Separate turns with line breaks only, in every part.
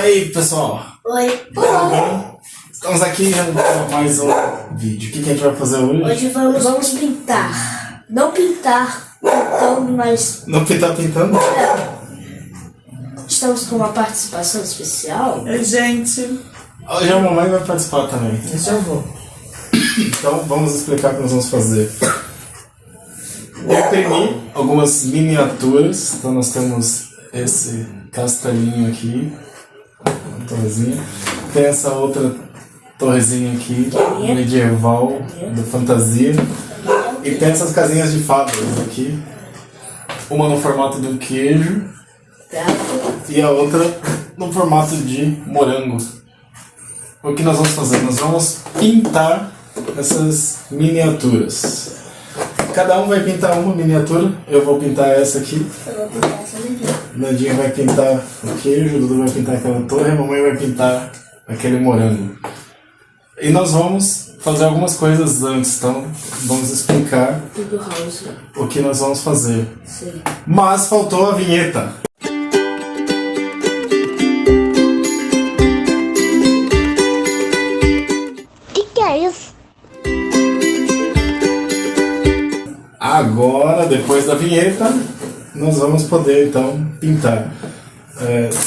Aí pessoal,
Oi.
tudo bem? Estamos aqui para mais um vídeo. O que a gente vai fazer hoje?
Hoje vamos pintar. Não pintar pintando, mas
Não pintar pintando?
estamos com uma participação especial.
Oi, gente.
Hoje a mamãe vai participar também.
Já vou.
Então vamos explicar o que nós vamos fazer. Eu imprimi algumas miniaturas. Então nós temos esse castelinho aqui, uma torrezinha. Tem essa outra torrezinha aqui, medieval, da fantasia. E tem essas casinhas de fadas aqui. Uma no formato de um queijo e a outra no formato de morango. O que nós vamos fazer? Nós vamos pintar essas miniaturas. Cada um vai pintar uma miniatura. Eu vou pintar essa aqui.
Eu vou pintar essa daqui.
Nadinha vai pintar o queijo, o Dudu vai pintar aquela torre, a mamãe vai pintar aquele morango. E nós vamos fazer algumas coisas antes, então vamos explicar
Tudo house.
o que nós vamos fazer.
Sim.
Mas faltou a vinheta.
Que é isso?
Agora, depois da vinheta, nós vamos poder então pintar.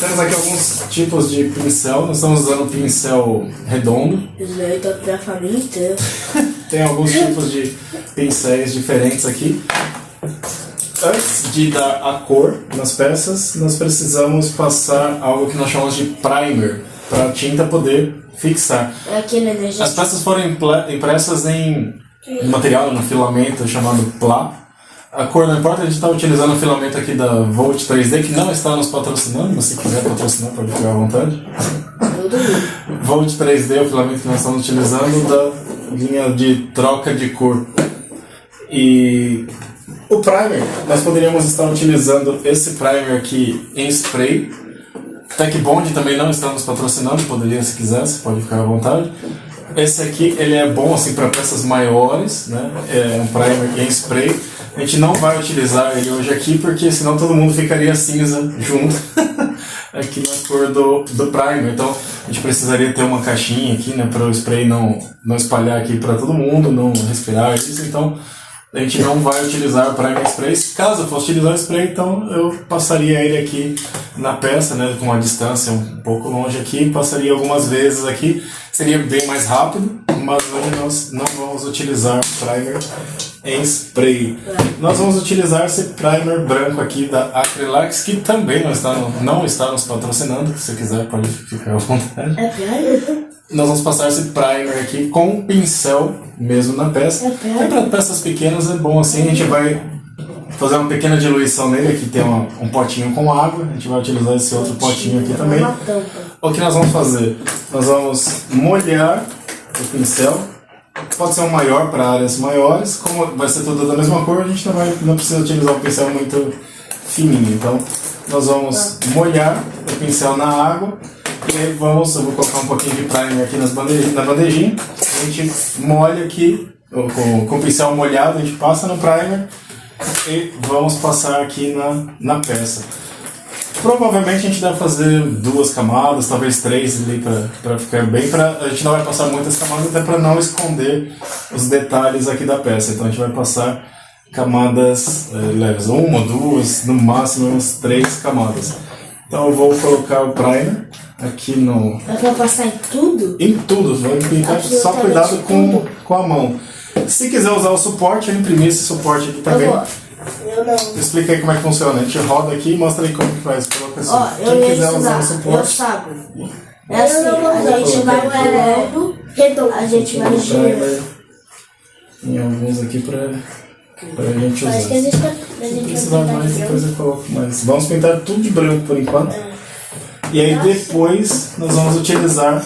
Temos aqui alguns tipos de pincel. Nós estamos usando pincel redondo.
Isso daí tá pra família inteira.
Tem alguns tipos de pincéis diferentes aqui. Antes de dar a cor nas peças, nós precisamos passar algo que nós chamamos de primer, para a tinta poder fixar.
É aquele energético.
As peças foram impressas em material, no filamento chamado PLA. A cor não importa, a gente está utilizando o filamento aqui da Volt 3D, que não está nos patrocinando, mas se quiser patrocinar pode ficar à vontade.
Eu duvido.
Volt 3D é o filamento que nós estamos utilizando da linha de troca de cor. E o primer, nós poderíamos estar utilizando esse primer aqui em spray. Tech Bond também não está nos patrocinando, poderia se quisesse, pode ficar à vontade. Esse aqui ele é bom assim para peças maiores, né? É um primer em spray. A gente não vai utilizar ele hoje aqui porque senão todo mundo ficaria cinza junto aqui na cor do primer. Então a gente precisaria ter uma caixinha aqui, né, para o spray não espalhar aqui para todo mundo, não respirar isso. Então a gente não vai utilizar o primer spray. Caso eu fosse utilizar o spray, então eu passaria ele aqui na peça, né, com uma distância um pouco longe aqui, passaria algumas vezes aqui, seria bem mais rápido, mas hoje nós não vamos utilizar primer em spray. Nós vamos utilizar esse primer branco aqui da Acrylex, que também não está nos patrocinando, se você quiser pode ficar à vontade.
É primer?
Nós vamos passar esse primer aqui com um pincel mesmo na peça. É para peças pequenas, é bom assim, a gente vai fazer uma pequena diluição nele, aqui tem um potinho com água, a gente vai utilizar esse outro potinho aqui também. O que nós vamos fazer? Nós vamos molhar o pincel, pode ser um maior para áreas maiores, como vai ser tudo da mesma cor, a gente não precisa utilizar um pincel muito fininho, então nós vamos molhar o pincel na água. E aí eu vou colocar um pouquinho de primer aqui na bandejinha, a gente molha aqui, com o pincel molhado, a gente passa no primer e vamos passar aqui na peça. Provavelmente a gente deve fazer 2 camadas, talvez 3 ali para ficar bem, a gente não vai passar muitas camadas até para não esconder os detalhes aqui da peça, então a gente vai passar camadas leves, 1 ou 2, no máximo umas 3 camadas. Então eu vou colocar o primer aqui no...
É pra passar em tudo?
Em tudo, vai pintar, só cuidado com a mão. Se quiser usar o suporte, eu imprimi esse suporte aqui também.
Eu não.
Explica aí como é que funciona. A gente roda aqui e mostra aí como que faz. Coloca assim.
Ó, eu
Quem
ia
quiser usar
ensinar.
o
Eu
suporte,
sabe. É assim, a gente vai girando, a gente vai girando.
tem alguns aqui pra gente
Parece que a
usar.
gente
Se
vai
precisar mais, depois eu coloco mais. Vamos pintar tudo de branco por enquanto. E aí depois nós vamos utilizar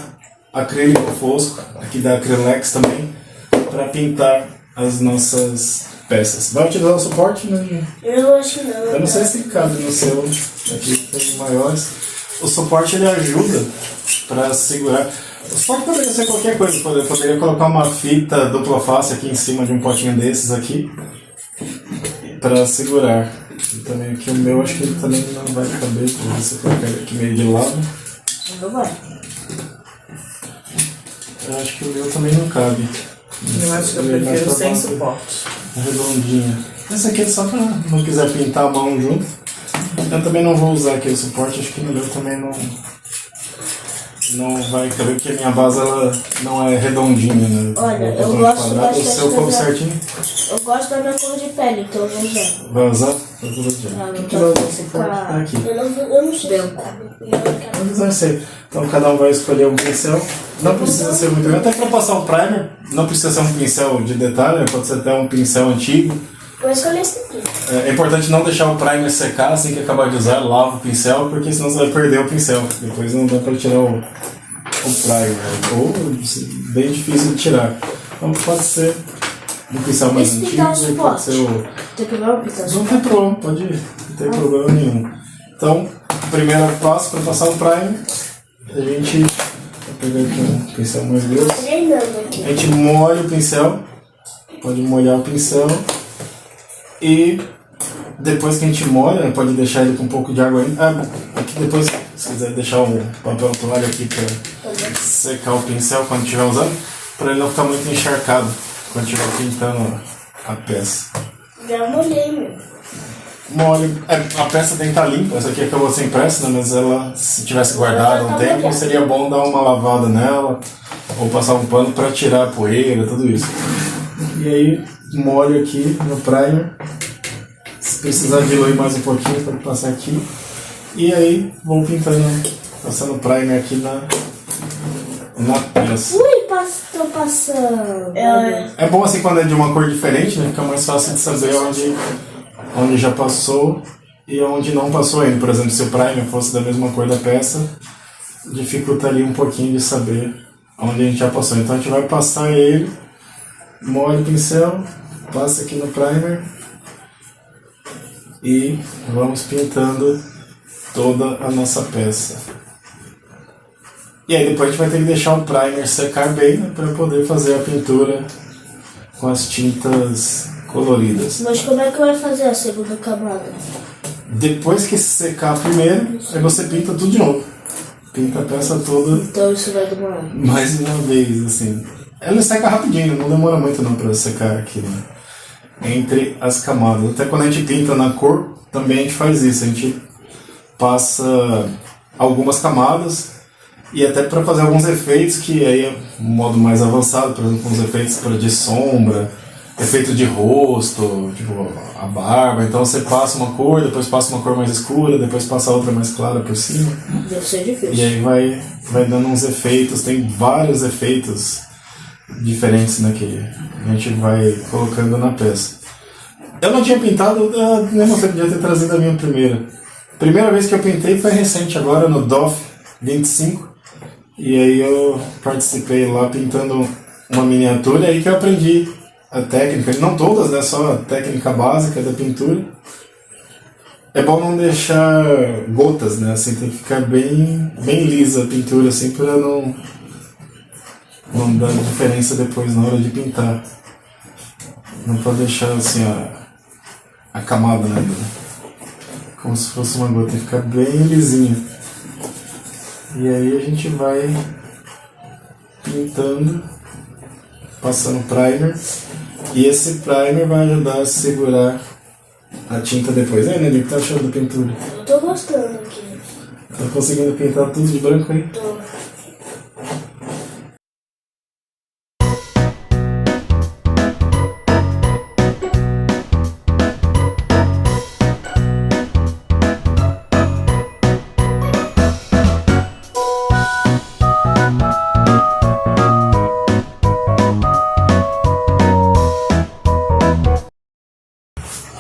acrílico fosco, aqui da Acrylex também, para pintar as nossas peças. Vai utilizar o suporte, né?
Eu acho que não.
Eu não sei se cabe no seu, aqui tem maiores. O suporte ele ajuda para segurar. O suporte poderia ser qualquer coisa, poderia colocar uma fita dupla face aqui em cima de um potinho desses aqui para segurar. E também aqui o meu acho que ele também não vai caber, vou ver se eu colocar ele aqui meio de lado.
não vai.
Eu acho que o meu também não cabe.
Eu acho que eu
Ele é mais
prefiro
pra
sem
baixo.
suporte.
Redondinha. Essa aqui é só pra não quiser pintar a mão junto. Eu também não vou usar aquele suporte, acho que no meu também não vai caber, porque a minha base ela não é redondinha, né?
Olha,
É
eu
botão
gosto
quadrado. O
bastante
seu como
da-
certinho?
Eu gosto da minha cor de pele, então eu vou usar.
Vai usar? Eu vou usar.
Ah,
O
não
que vai usar o
tá
suporte?
ficar-
Tá aqui.
Eu não sei.
Vamos usar esse aí. Então cada um vai escolher um pincel. Não precisa ser muito grande, até para passar o primer. Não precisa ser um pincel de detalhe, pode ser até um pincel antigo.
Vou escolher esse aqui.
É importante não deixar o primer secar assim que acabar de usar, lava o pincel, porque senão você vai perder o pincel. Depois não dá para tirar o primer. Ou bem difícil de tirar. Então pode ser um pincel mais
Esse
antigo,
pintar o
pode
suporte.
ser o.
Tem que ver o pincel.
Não tem problema, pode ir, não tem problema nenhum. Então, o primeiro passo para passar o primer, a gente. Vou pegar aqui um pincel mais grosso.
Treinando aqui.
A gente molha o pincel, pode molhar o pincel e depois que a gente molha, pode deixar ele com um pouco de água ainda. Aqui depois, se quiser deixar um papel toalha aqui para secar o pincel quando estiver usando, para ele não ficar muito encharcado quando estiver pintando a peça.
Já molhei, meu.
Molha, a peça tem que estar limpa, essa aqui acabou sem pressa, né? Mas ela, se tivesse guardado um tempo, seria bom dar uma lavada nela ou passar um pano para tirar a poeira, tudo isso. E aí molho aqui no primer, se precisar diluir mais um pouquinho para passar aqui. E aí vou pintando, passando primer aqui na peça.
Ui, tô passando.
É bom assim quando é de uma cor diferente, né? Fica mais fácil de saber onde já passou e onde não passou ainda. Por exemplo, se o primer fosse da mesma cor da peça, dificulta ali um pouquinho de saber onde a gente já passou. Então a gente vai passar ele, molha o pincel, passa aqui no primer e vamos pintando toda a nossa peça. E aí depois a gente vai ter que deixar o primer secar bem, né, para poder fazer a pintura com as tintas coloridas.
Mas como é que vai fazer a segunda camada?
Depois que secar a primeira, aí você pinta tudo de novo. Pinta a peça toda
Então isso vai demorar.
mais uma vez, assim. Ela seca rapidinho, não demora muito não para secar aqui, né? Entre as camadas. Até quando a gente pinta na cor, também a gente faz isso. A gente passa algumas camadas e até para fazer alguns efeitos que aí é um modo mais avançado, por exemplo, uns efeitos de sombra, efeito de rosto, tipo a barba. Então você passa uma cor, depois passa uma cor mais escura, depois passa outra mais clara por cima.
Deve ser difícil.
E aí vai dando uns efeitos, tem vários efeitos diferentes, né, que a gente vai colocando na peça. Eu não tinha pintado, nem você podia ter trazido a minha primeira. Primeira vez que eu pintei foi recente, agora no DOF 25. E aí eu participei lá pintando uma miniatura, aí que eu aprendi a técnica, não todas, né, só a técnica básica da pintura. É bom não deixar gotas, né, assim, tem que ficar bem lisa a pintura, assim, para não dar diferença depois na hora de pintar. Não pode deixar assim a camada, né, como se fosse uma gota, tem que ficar bem lisinha. E aí a gente vai pintando, passando primer, e esse primer vai ajudar a segurar a tinta depois. Aí, Nenê, o que tá achando da pintura?
Eu tô gostando aqui.
Tá conseguindo pintar tudo de branco aí?
Tô.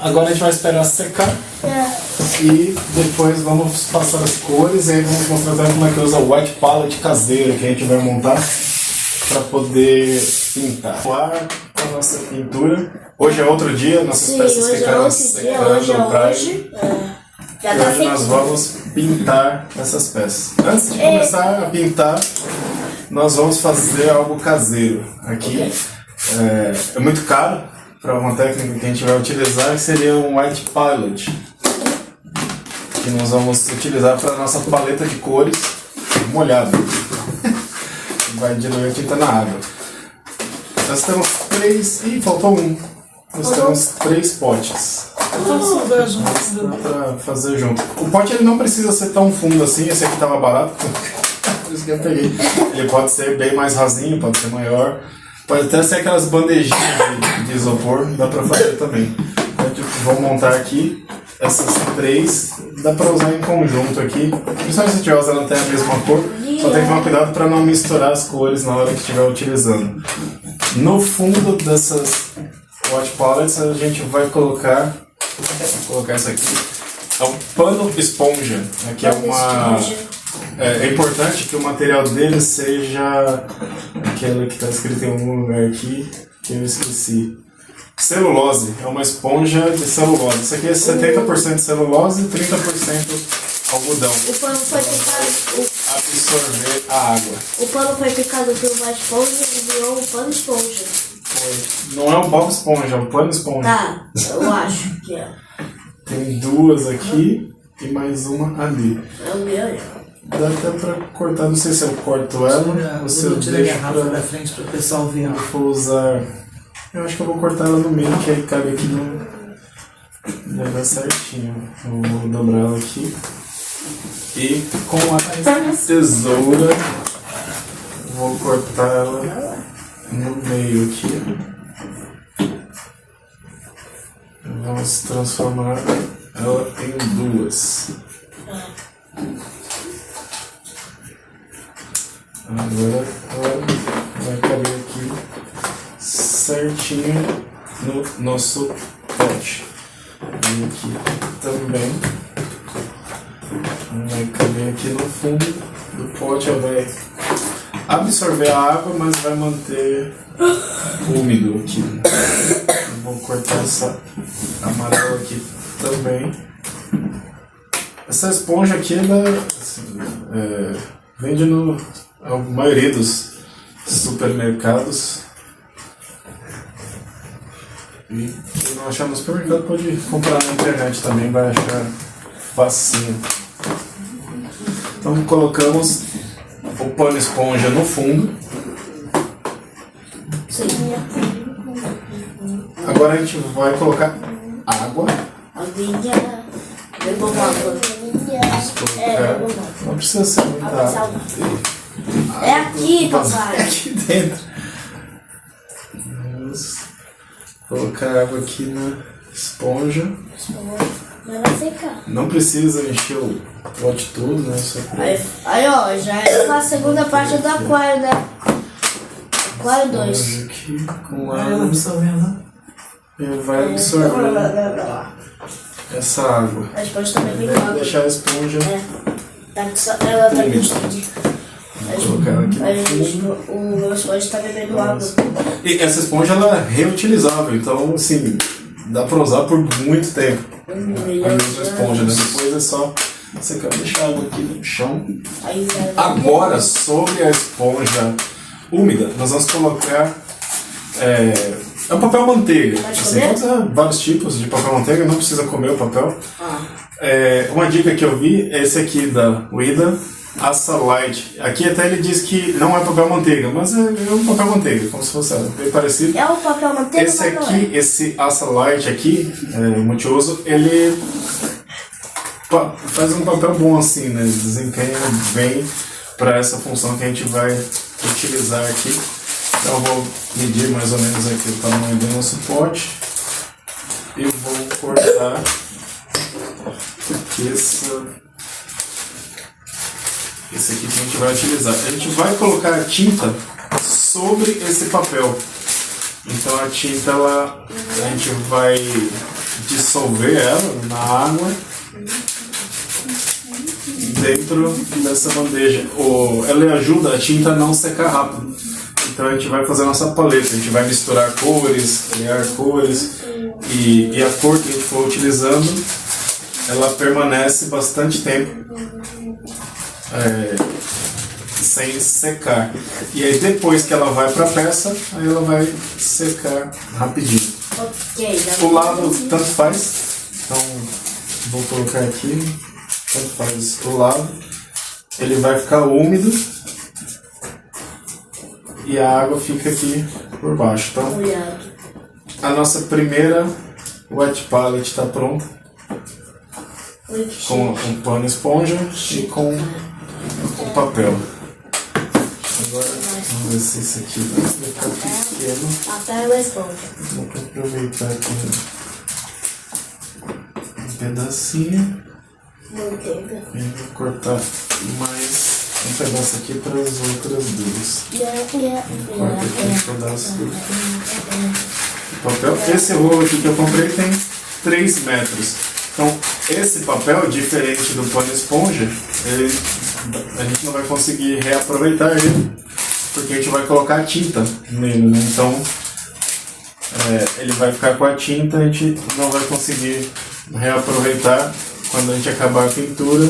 Agora a gente vai esperar secar e depois vamos passar as cores e aí vamos mostrar também como é que usa o white palette caseiro que a gente vai montar para poder pintar. Claro, a nossa pintura. Hoje é outro dia, nossas
Sim,
peças
hoje é
ficaram
outro dia,
secando
hoje é
no primer.
hoje. Já
E
tá
hoje nós
feito.
vamos pintar essas peças. Antes de começar a pintar, nós vamos fazer algo caseiro. Aqui é muito caro para uma técnica que a gente vai utilizar, que seria um white palette, que nós vamos utilizar para a nossa paleta de cores. molhado. Vai diluir a tinta na água. Nós temos 3... Ih, faltou um. Nós temos 3 potes. Dá pra fazer junto. O pote ele não precisa ser tão fundo assim, esse aqui tava barato. Por isso que eu peguei. Ele pode ser bem mais rasinho, pode ser maior. Pode até ser aquelas bandejinhas de isopor, dá pra fazer também. Vou montar aqui essas 3, dá pra usar em conjunto aqui. Principalmente se estiver usando até a mesma cor, só tem que tomar cuidado pra não misturar as cores na hora que estiver utilizando. No fundo dessas Watch Palettes a gente vai colocar, vou colocar isso aqui, é um pano esponja. Aqui é uma... É importante que o material dele seja aquele que está escrito em algum lugar aqui, que eu esqueci. Celulose, é uma esponja de celulose. Isso aqui é 70% celulose e 30% algodão.
O pano foi picado.
Absorver a água.
O pano foi picado por uma esponja e virou um pano esponja.
Não é um Bob Esponja, é um pano esponja.
Tá, eu acho que é.
Tem 2 aqui e mais uma ali.
É o meu.
Dá até pra cortar, não sei se eu corto ela ou se eu deixo
da frente para o pessoal ver.
Eu vou usar... Eu acho que eu vou cortar ela no meio, que aí cabe aqui no... Vai dar certinho. Eu vou dobrar ela aqui. E com a tesoura vou cortar ela no meio aqui. Vamos transformar ela em 2. Agora ela vai caber aqui certinho no nosso pote. E aqui também vai caber aqui no fundo do pote. Ela vai absorver a água, mas vai manter úmido aqui. Eu vou cortar essa amarela aqui também. Essa esponja aqui ela, assim, vende a maioria dos supermercados. E quem não achar no supermercado pode comprar na internet também, vai achar facinho. Então colocamos o pano esponja no fundo.
Sim.
Agora a gente vai colocar água.
Aguinha. Bebam água.
Vamos colocar. Não precisa ser muita água.
É aqui, papai.
É aqui dentro. Vamos colocar água aqui na esponja.
Mas vai secar.
Não precisa encher o pote todo, né? Só pra...
Aí, ó, já é a segunda parte do aquário, né? Aquário 2.
Aqui com
Vai
água.
absorvendo.
Ele vai absorver essa água.
A esponja também vem
Vai
água.
deixar a esponja.
Ela tá com
úmida.
sede.
Vou colocar ela aqui no fundo.
O meu esponja tá bebendo água.
E essa esponja ela é reutilizável, então assim, dá pra usar por muito tempo. A mesma esponja, né? Depois é só secar, deixar a água aqui no chão.
Aí vai.
Agora, sobre a esponja úmida, nós vamos colocar é um papel manteiga.
Pode
Assim,
comer?
pode usar vários tipos de papel manteiga, não precisa comer o papel.
Ah.
Uma dica que eu vi é esse aqui da Wida, Assa Light. Aqui até ele diz que não é papel manteiga, mas é um papel manteiga, como se fosse bem parecido.
É o papel manteiga,
Esse
mas não
aqui, esse Assa Light aqui, multiuso, ele faz um papel bom assim, né? Desempenha bem para essa função que a gente vai utilizar aqui. Então eu vou medir mais ou menos aqui o tamanho do nosso pote e vou cortar esse aqui que a gente vai utilizar. A gente vai colocar a tinta sobre esse papel. Então a tinta a gente vai dissolver ela na água dentro dessa bandeja. Ela ajuda a tinta a não secar rápido. Então a gente vai fazer a nossa paleta, a gente vai misturar cores, criar cores e a cor que a gente for utilizando, ela permanece bastante tempo sem secar. E aí depois que ela vai para a peça, aí ela vai secar rapidinho.
Ok,
O lado tanto faz, então vou colocar aqui, tanto faz o lado. ele vai ficar úmido e a água fica aqui por baixo, tá?
Molhado.
A nossa primeira wet palette está pronta,
Oi, que
com
chique.
um pano esponja e com o papel. Agora, vamos ver se isso aqui vai ficar pequeno.
Papel e esponja.
Vou aproveitar aqui um pedacinho
Manteiga.
e vou cortar mais um pedaço aqui para as outras duas. Corta aqui um pedaço do papel. Esse rolo aqui que eu comprei tem 3 metros. Então, esse papel, diferente do pano esponja, a gente não vai conseguir reaproveitar ele, porque a gente vai colocar tinta nele, né? Então, ele vai ficar com a tinta, a gente não vai conseguir reaproveitar. Quando a gente acabar a pintura,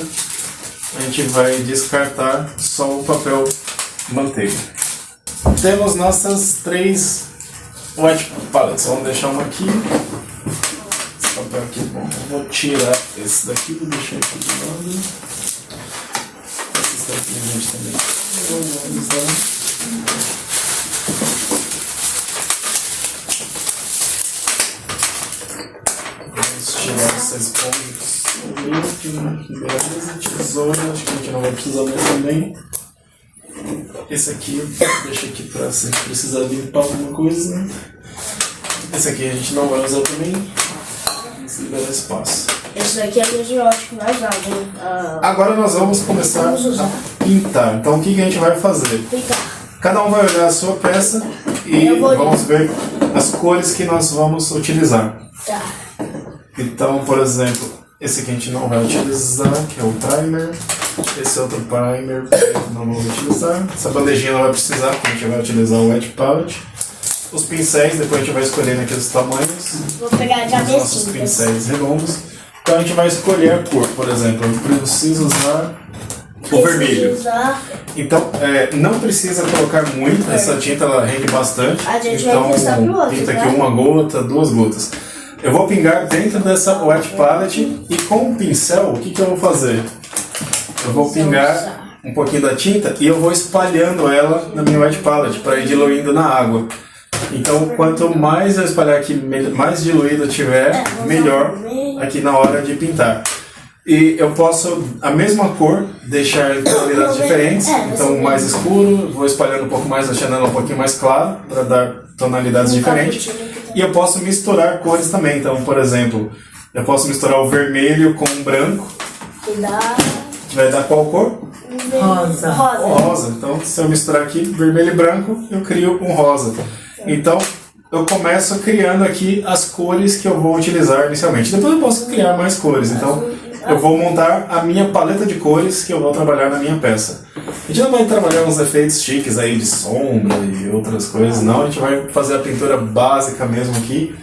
a gente vai descartar só o papel manteiga. Temos nossas 3 wet palettes. Vamos deixar uma aqui. Esse papel aqui, bom, eu vou tirar esse daqui, vou deixar aqui de lado. Esses daqui a gente também vamos usar. Vamos tirar essa esponja. Beleza, tesoura, acho que a gente não vai precisar mais também. Esse aqui, deixa aqui pra se precisar limpar alguma coisa, né? Esse aqui a gente não vai usar também, se liberar espaço.
Esse daqui é o esmalte que nós vamos.
Agora nós vamos começar a pintar. Então o que a gente vai fazer?
Pintar.
Cada um vai olhar a sua peça e vamos ver as cores que nós vamos utilizar.
Tá.
Então, por exemplo, esse aqui a gente não vai utilizar, que é o primer. Esse outro primer não vamos utilizar. Essa bandejinha não vai precisar, porque a gente vai utilizar o wet palette. Os pincéis, depois a gente vai escolher aqueles tamanhos.
Vou pegar a
Os nossos
cabecinha.
pincéis redondos. Então a gente vai escolher a cor, por exemplo. Eu preciso usar o vermelho. Então, não precisa colocar muito, essa tinta ela rende bastante.
A gente vai
Então,
testar pro outro,
pinta
né?
aqui uma gota, 2 gotas. Eu vou pingar dentro dessa wet palette e com o pincel, o que eu vou fazer? Eu vou pingar um pouquinho da tinta e eu vou espalhando ela na minha wet palette para ir diluindo na água. Então, quanto mais eu espalhar aqui, mais diluído tiver, melhor aqui na hora de pintar. E eu posso, a mesma cor, deixar em tonalidades diferentes. Então, mais escuro, vou espalhando um pouco mais, deixando ela um pouquinho mais claro, para dar tonalidades diferentes. E eu posso misturar cores também. Então, por exemplo, eu posso misturar o vermelho com o branco. Vai dar qual cor?
Rosa.
O rosa. Então, se eu misturar aqui vermelho e branco, eu crio um rosa. Então, eu começo criando aqui as cores que eu vou utilizar inicialmente. Depois eu posso criar mais cores. Então, eu vou montar a minha paleta de cores que eu vou trabalhar na minha peça. A gente não vai trabalhar uns efeitos chiques aí de sombra e outras coisas, não. A gente vai fazer a pintura básica mesmo aqui.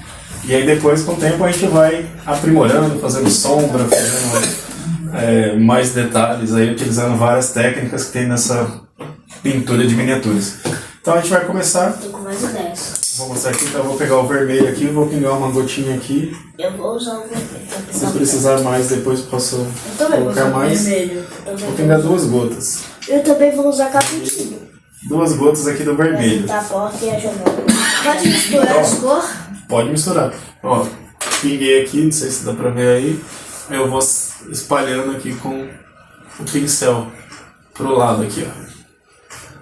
E aí depois, com o tempo, a gente vai aprimorando, fazendo sombra, fazendo mais detalhes, aí, utilizando várias técnicas que tem nessa pintura de miniaturas. Então a gente vai começar.
Tô com mais ideias.
Vou mostrar aqui, então eu vou pegar o vermelho aqui, vou pingar uma gotinha aqui.
Eu vou usar o vermelho.
Se precisar mais, depois posso
Eu também vou
colocar
usar o
mais.
vermelho.
Vou pingar 2 gotas.
Eu também vou usar cappuccino.
2 gotas aqui do vermelho.
Tá forte e a janela. Pode misturar as cores?
Pode misturar. Ó, pinguei aqui, não sei se dá pra ver aí. Eu vou espalhando aqui com o pincel pro lado aqui, ó.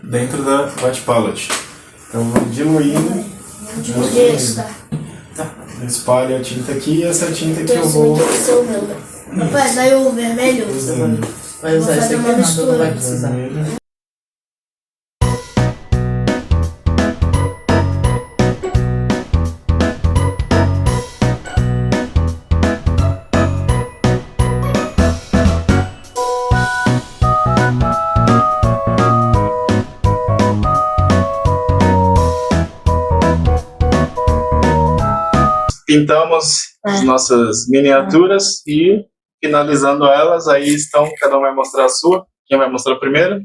Dentro da wet palette. Então vou diluindo.
Tá.
Eu espalho a tinta aqui e essa tinta que eu vou
Rapaz, aí o vermelho.
usando.
Vai usar
Vou
esse
fazer
aqui,
uma
não, não
mistura.
vai precisar.
Vermelho. Pintamos as nossas miniaturas e finalizando elas, aí estão, cada um vai mostrar a sua. Quem vai mostrar primeiro?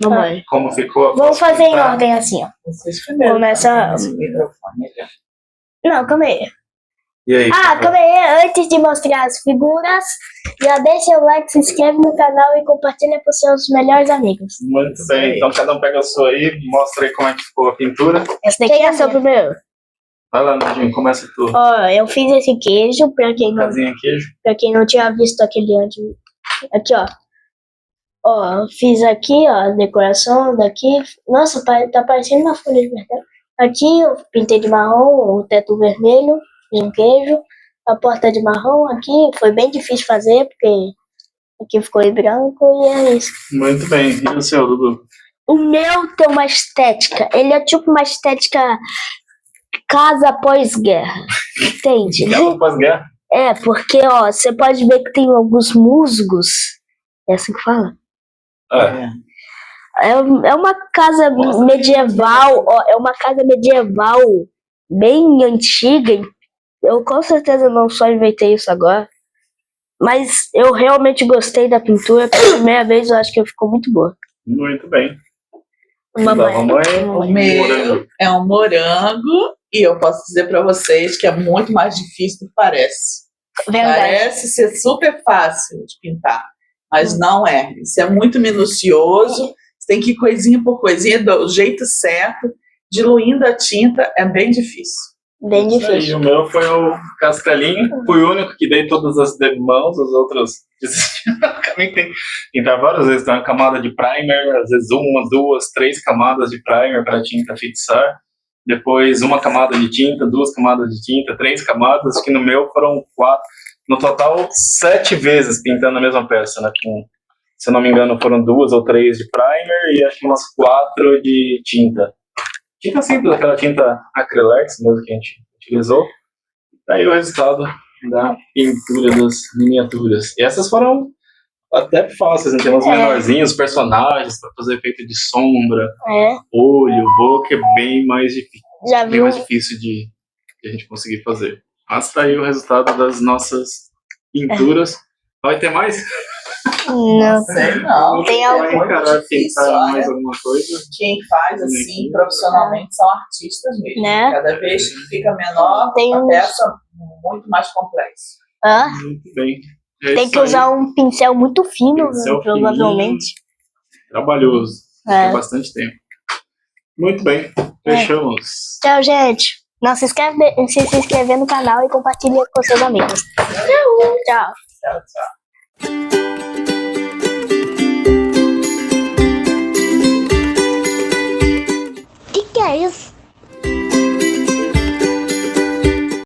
Mamãe.
Como ficou?
Vamos fazer em
Tá.
ordem assim, ó.
Vocês primeiro.
Começa-
Esse microfone ali.
Não, calma aí.
E aí?
Ah, calma aí, antes de mostrar as figuras, já deixa o like, se inscreve no canal e compartilha com seus melhores amigos.
Muito bem, então cada um pega a sua aí, mostra aí como é que ficou a pintura.
Esse daqui é seu primeiro.
Vai lá, Nadinho, começa tu.
Ó, eu fiz esse queijo,
Casinha queijo.
pra quem não tinha visto aquele antes. Aqui, ó. Ó, fiz aqui, ó, a decoração daqui. Nossa, tá parecendo uma folha de verdade. Aqui eu pintei de marrom, o teto vermelho, fiz um queijo. A porta de marrom aqui foi bem difícil fazer, porque aqui ficou em branco e é isso.
Muito bem, e o seu, Dudu?
O meu tem uma estética, ele é tipo uma estética casa pós-guerra, entende?
Guerra pós-guerra.
É, porque, ó, você pode ver que tem alguns musgos, é assim que fala? É uma casa medieval, ó, é uma casa medieval bem antiga. Eu com certeza não só inventei isso agora, mas eu realmente gostei da pintura. Pela primeira vez eu acho que ficou muito boa.
Muito bem.
Mamãe.
O meu é um morango e eu posso dizer pra vocês que é muito mais difícil do que parece.
Verdade.
Parece ser super fácil de pintar, mas não é. Isso é muito minucioso, você tem que ir coisinha por coisinha, do jeito certo, diluindo a tinta, é bem difícil.
Bem
Isso aí,
difícil.
o meu foi o castelinho, fui o único que dei todas as demãos, os outros desistiram. Também tem várias vezes, tem uma camada de primer, às vezes uma, duas, três camadas de primer para a tinta fixar, depois uma camada de tinta, duas camadas de tinta, três camadas, que no meu foram 4, no total 7 vezes pintando a mesma peça, né? Com, se eu não me engano foram 2 ou 3 de primer e acho que umas 4 de tinta. Tinta simples, aquela tinta acrylex mesmo que a gente utilizou. Daí o resultado da pintura das miniaturas. E essas foram até fáceis, né? Tem uns menorzinhos, personagens para fazer efeito de sombra, olho, boca, é bem mais difícil de a gente conseguir fazer. Mas tá aí o resultado das nossas pinturas. Vai ter mais?
Não.
Sei não.
Tem
Vai
algum
encarar
difícil,
pintar
olha.
mais alguma coisa?
Quem faz assim profissionalmente são artistas mesmo.
Né?
Cada vez que fica menor,
Tem
a
uns-
peça muito mais complexa.
Ah,
Muito bem. É
tem
isso
que
aí.
usar um pincel muito fino,
Pincel
né, provavelmente.
Trabalhoso.
É.
Tem bastante tempo. Muito bem. Fechamos.
Tchau, gente. Não se inscreve no canal e compartilha com seus amigos. Tchau.
Tchau, tchau.